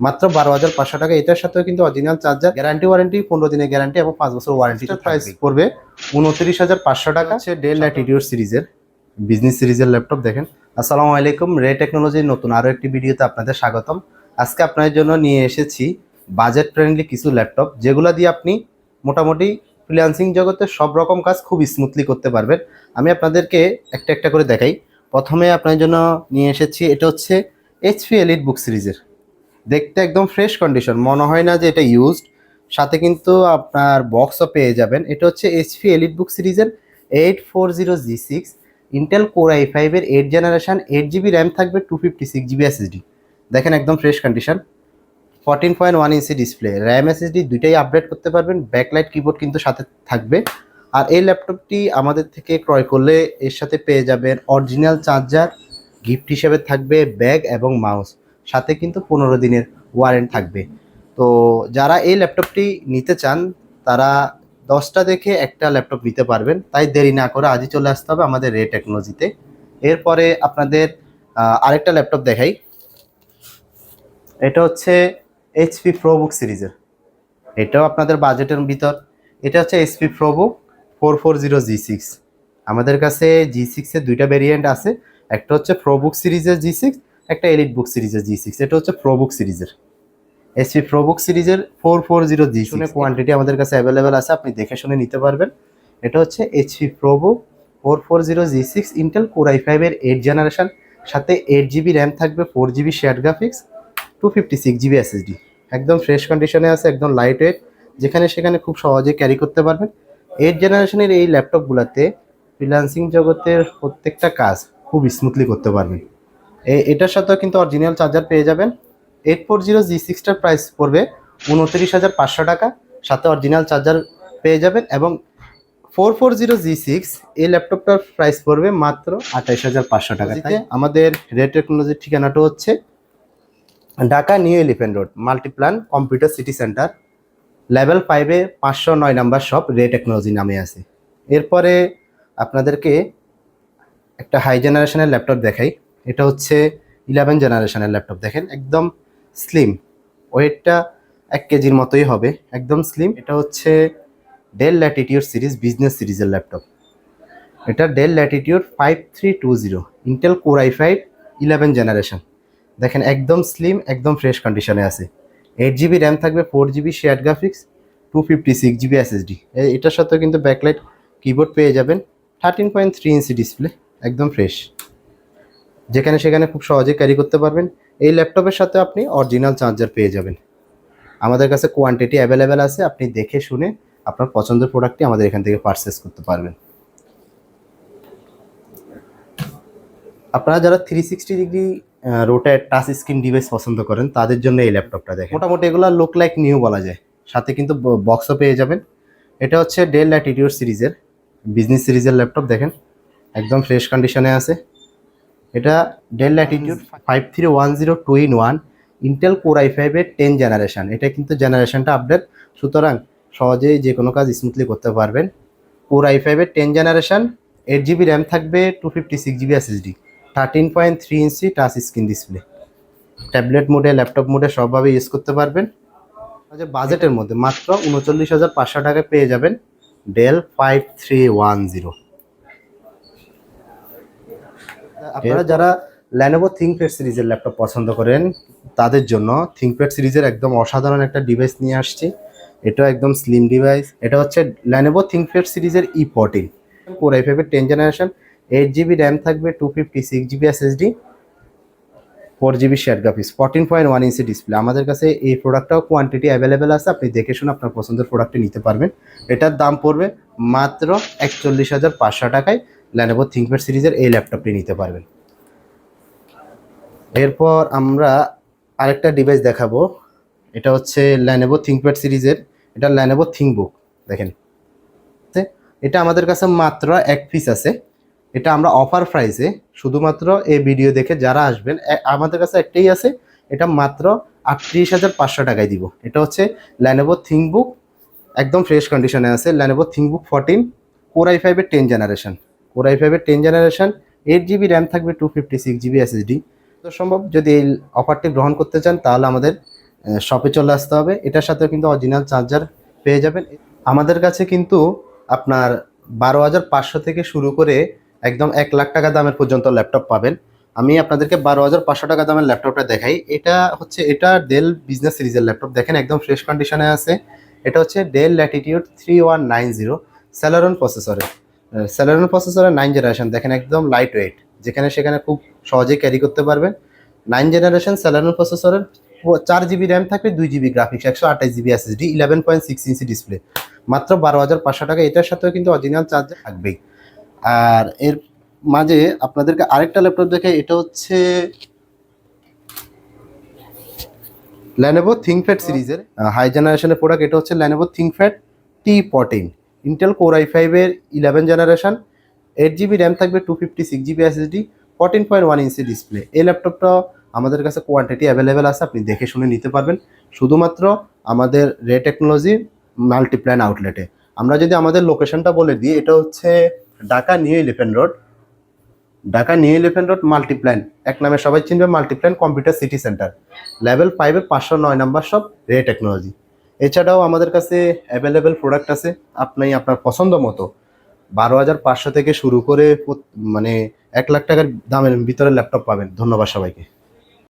মাত্র 12,500 টাকা। এটার সাথেও কিন্তু অরিজিনাল চার্জার, গ্যারান্টি ওয়ারেন্টি 15 দিনের গ্যারান্টি এবং 5 বছর ওয়ারেন্টি। প্রাইস পড়বে 29,500 টাকা। হচ্ছে ডেল ল্যাটিটিউড সিরিজের বিজনেস সিরিজের ল্যাপটপ। দেখেন, আসসালামু আলাইকুম, রে টেকনোলজির নতুন আরও একটি ভিডিওতে আপনাদের স্বাগতম। আজকে আপনাদের জন্য নিয়ে এসেছি বাজেট ফ্রেন্ডলি কিছু ল্যাপটপ, যেগুলো দিয়ে আপনি মোটামুটি ফ্রিল্যান্সিং জগতে সব রকম কাজ খুব স্মুথলি করতে পারবেন। আমি আপনাদেরকে একটা একটা করে দেখাই। প্রথমে আপনাদের জন্য নিয়ে এসেছি, এটা হচ্ছে এইচপি এলিট বুক সিরিজের। দেখতে একদম ফ্রেশ কন্ডিশন, মনে হয় না যে এটা ইউজড। সাথে কিন্তু আপনার বক্সও পেয়ে যাবেন। এটা হচ্ছে এইচপি এলিট বুক সিরিজের 840G6 ইন্টেল কোর i5-এর 8 জেনারেশন, 8GB র্যাম থাকবে, 256GB SSD। দেখেন একদম fresh condition. 14.1 inch display, RAM SSD দুইটাই আপডেট করতে পারবেন। ব্যাকলাইট কিবোর্ড কিন্তু সাথে থাকবে। আর এই ল্যাপটপটি আমাদের থেকে ক্রয় করলে এর সাথে পেয়ে যাবেন অরিজিনাল চার্জার, গিফট হিসেবে থাকবে ব্যাগ এবং মাউস, সাথে কিন্তু 15 দিনের ওয়ারেন্টি থাকবে। তো যারা এই ল্যাপটপটি নিতে চান তারা 10টা দেখে একটা ল্যাপটপ নিতে পারবেন। তাই দেরি না করে আজই চলে আসতে হবে আমাদের রে টেকনোলজিতে। এরপরে আপনাদের আরেকটা ল্যাপটপ দেখাই। এটা হচ্ছে এইচপি প্রোবুক সিরিজের, এটাও আপনাদের বাজেটের ভিতর। এটা হচ্ছে এইচপি প্রোবুক 440G6। আমাদের কাছে G6-এর দুইটা ভেরিয়েন্ট আছে, একটা হচ্ছে প্রোবুক সিরিজের G6, একটা এলিট বুক সিরিজের G6। এটা হচ্ছে প্রোবুক সিরিজের, এইচপি প্রোবুক সিরিজের 440G6 কোয়ান্টিটি আমাদের কাছে অ্যাভেলেবেল আছে, আপনি দেখে শুনে নিতে পারবেন। এটা হচ্ছে HP ProBook 440G6 Intel core i5-এর 8 জেনারেশন, সাথে 8GB র্যাম থাকবে, 4GB share graphics, 256GB SSD। একদম ফ্রেশ কন্ডিশনে আছে, একদম লাইট ওয়েট, যেখানে সেখানে খুব সহজে ক্যারি করতে পারবেন। 8 জেনারেশনের এই ল্যাপটপগুলোতে ফ্রিল্যান্সিং জগতের প্রত্যেকটা কাজ খুব স্মুথলি করতে পারবেন। এটার সাথেও কিন্তু অরিজিনাল চার্জার পেয়ে যাবেন। 840G6টার প্রাইস পড়বে 29,500 টাকা, সাথে অরিজিনাল চার্জার পেয়ে যাবেন। এবং 440G6 এই ল্যাপটপটার প্রাইস পড়বে মাত্র 28,500 টাকা। আমাদের রে টেকনোলজির ঠিকানাটা হচ্ছে Dhaka new elephant road, Multiplan computer city centre, level 5-এ 509 নাম্বার শপ, রে টেকনোলজি নামে আছে। এরপরে আপনাদেরকে একটা হাই জেনারেশনের ল্যাপটপ দেখাই। এটা হচ্ছে 11 জেনারেশনের ল্যাপটপ। দেখেন একদম স্লিম, ওয়েটটা 1 কেজির মতোই হবে, একদম স্লিম। এটা হচ্ছে ডেল ল্যাটিটিউড সিরিজ বিজনেস সিরিজের ল্যাপটপ। এটা Dell Latitude 5320 Intel core i5 11 generation. দেখেন একদম স্লিম, একদম ফ্রেশ কন্ডিশনে আছে। 8GB র্যাম থাকবে, 4GB share graphics, 256GB SSD। এটার সাথেও কিন্তু ব্যাকলাইট কিবোর্ড পেয়ে যাবেন, 13.3 ইঞ্চি ডিসপ্লে, একদম ফ্রেশ, যেখানে সেখানে খুব সহজে ক্যারি করতে পারবেন। এই ল্যাপটপের সাথে আপনি অরিজিনাল চার্জার পেয়ে যাবেন। আমাদের কাছে কোয়ান্টিটি অ্যাভেলেবেল আছে, আপনি দেখে শুনে আপনার পছন্দের প্রোডাক্টটি আমাদের এখান থেকে পারচেস করতে পারবেন। আপনারা যারা 360 degree rotate touch screen device পছন্দ করেন তাদের জন্য এই ল্যাপটপটা দেখেন। মোটামুটি এগুলো লুক লাইক নিউ বলা যায়, সাথে কিন্তু বক্সও পেয়ে যাবেন। এটা হচ্ছে ডেল ল্যাটিটিউড সিরিজের বিজনেস সিরিজের ল্যাপটপ। দেখেন একদম ফ্রেশ কন্ডিশনে আছে। এটা Dell Latitude 5310 2-in-1 Intel core i5-এর 10 জেনারেশন। এটা কিন্তু জেনারেশনটা আপডেট, সুতরাং সহজেই যে কোনো কাজ স্মুথলি করতে পারবেন। কোর i5-এর 10 জেনারেশন, 8GB র্যাম থাকবে, 256GB SSD, 13.3 ইঞ্চি টাচ স্ক্রিন ডিসপ্লে। ট্যাবলেট মোডে, ল্যাপটপ মোডে সবভাবে ইউজ করতে পারবেন। বাজেটের মধ্যে মাত্র 39,500 টাকায় পেয়ে যাবেন ডেল 5310। আপনারা যারা ল্যানোভো থিংকপ্যাড সিরিজের ল্যাপটপ পছন্দ করেন তাদের জন্য থিংকপ্যাড সিরিজের একদম অসাধারণ একটা ডিভাইস নিয়ে আসছি। এটাও একদম স্লিম ডিভাইস। এটা হচ্ছে ল্যানোভো থিংকপ্যাড সিরিজের E14 কোর i5-এর 10 জেনারেশন, 8GB র্যাম থাকবে, 256GB SSD, 4GB share graphics, 14.1 inch display. আমাদের কাছে এই প্রোডাক্টটাও কোয়ান্টিটি অ্যাভেলেবেল আছে, আপনি দেখে শুনে আপনার পছন্দের প্রোডাক্টটি নিতে পারবেন। এটার দাম পড়বে মাত্র 41,500 টাকায়। ল্যানোভো থিংকপ্যাড সিরিজের এই ল্যাপটপটি নিতে পারবেন। এরপর আমরা আরেকটা ডিভাইস দেখাবো। এটা হচ্ছে ল্যানোভো থিংকপ্যাড সিরিজের, এটা ল্যানোভো থিংকবুক। দেখেন এটা আমাদের কাছে মাত্র 1 পিস আছে। এটা আমরা অফার প্রাইসে শুধুমাত্র এই ভিডিও দেখে যারা আসবেন, আমাদের কাছে একটাই আছে, এটা মাত্র 38,500 টাকায় দিব। এটা হচ্ছে ল্যানোভো থিংকবুক, একদম ফ্রেশ কন্ডিশনে আছে। ল্যানোভো থিংকবুক 14 কোর i5-এর 10 জেনারেশন, কোর i5-এর 10 জেনারেশন, 8GB র্যাম থাকবে, 256GB SSD। তো সম্ভব যদি এই অফারটি গ্রহণ করতে চান তাহলে আমাদের শপে চলে আসতে হবে। এটার সাথে কিন্তু অরিজিনাল চার্জার পেয়ে যাবেন। আমাদের কাছে কিন্তু আপনার 12,500 থেকে শুরু করে একদম 1,00,000 টাকা দামের পর্যন্ত ল্যাপটপ পাবেন। আমি আপনাদেরকে 12,500 টাকা দামের ল্যাপটপটা দেখাই। এটা ডেল বিজনেস সিরিজের ল্যাপটপ, দেখেন একদম ফ্রেশ কন্ডিশনে আছে। এটা হচ্ছে ডেল ল্যাটিটিউড 3190 সেলেরন প্রসেসরের 9 জেনারেশন, দেখেন একদম লাইট ওয়েট, যেখানে সেখানে খুব সহজেই ক্যারি করতে পারবেন। 9 জেনারেশন সেলেরন প্রসেসরের 4 জিবি র্যাম থাকবে, 2 GB graphics, 128 GB SSD, 11.6 inch display, মাত্র 12,500 টাকা। এটার সাথেও কিন্তু অরিজিনাল চার্জার থাকবেই। আর এর মাঝে আপনাদেরকে আরেকটা ল্যাপটপ দেখে, এটা হচ্ছে Lenovo ThinkPad সিরিজের হাই জেনারেশনের প্রোডাক্ট। এটা হচ্ছে Lenovo ThinkPad T14, Intel core i5 এর 11 জেনারেশন, 8 জিবি র্যাম থাকবে, 256 জিবি এসএসডি, 14.1 ইঞ্চি ডিসপ্লে। এই ল্যাপটপটা আমাদের কাছে কোয়ান্টিটি অ্যাভেলেবেল আছে, আপনি দেখে শুনে নিতে পারবেন শুধুমাত্র আমাদের রে টেকনোলজি মাল্টিপ্ল্যান আউটলেটে। আমরা যদি আমাদের লোকেশনটা বলে দিই, এটা হচ্ছে Dhaka new elephant road Multiplan, এক নামে সবাই চিনবে, Multiplan computer city centre, level 5-এ 509 নাম্বার শপ, রে টেকনোলজি। এছাড়াও আমাদের কাছে অ্যাভেলেবেল প্রোডাক্ট আছে, আপনি আপনার পছন্দ মতো 12,500 থেকে শুরু করে মানে 1,00,000 টাকার দামের ভিতরে ল্যাপটপ পাবেন। ধন্যবাদ সবাইকে।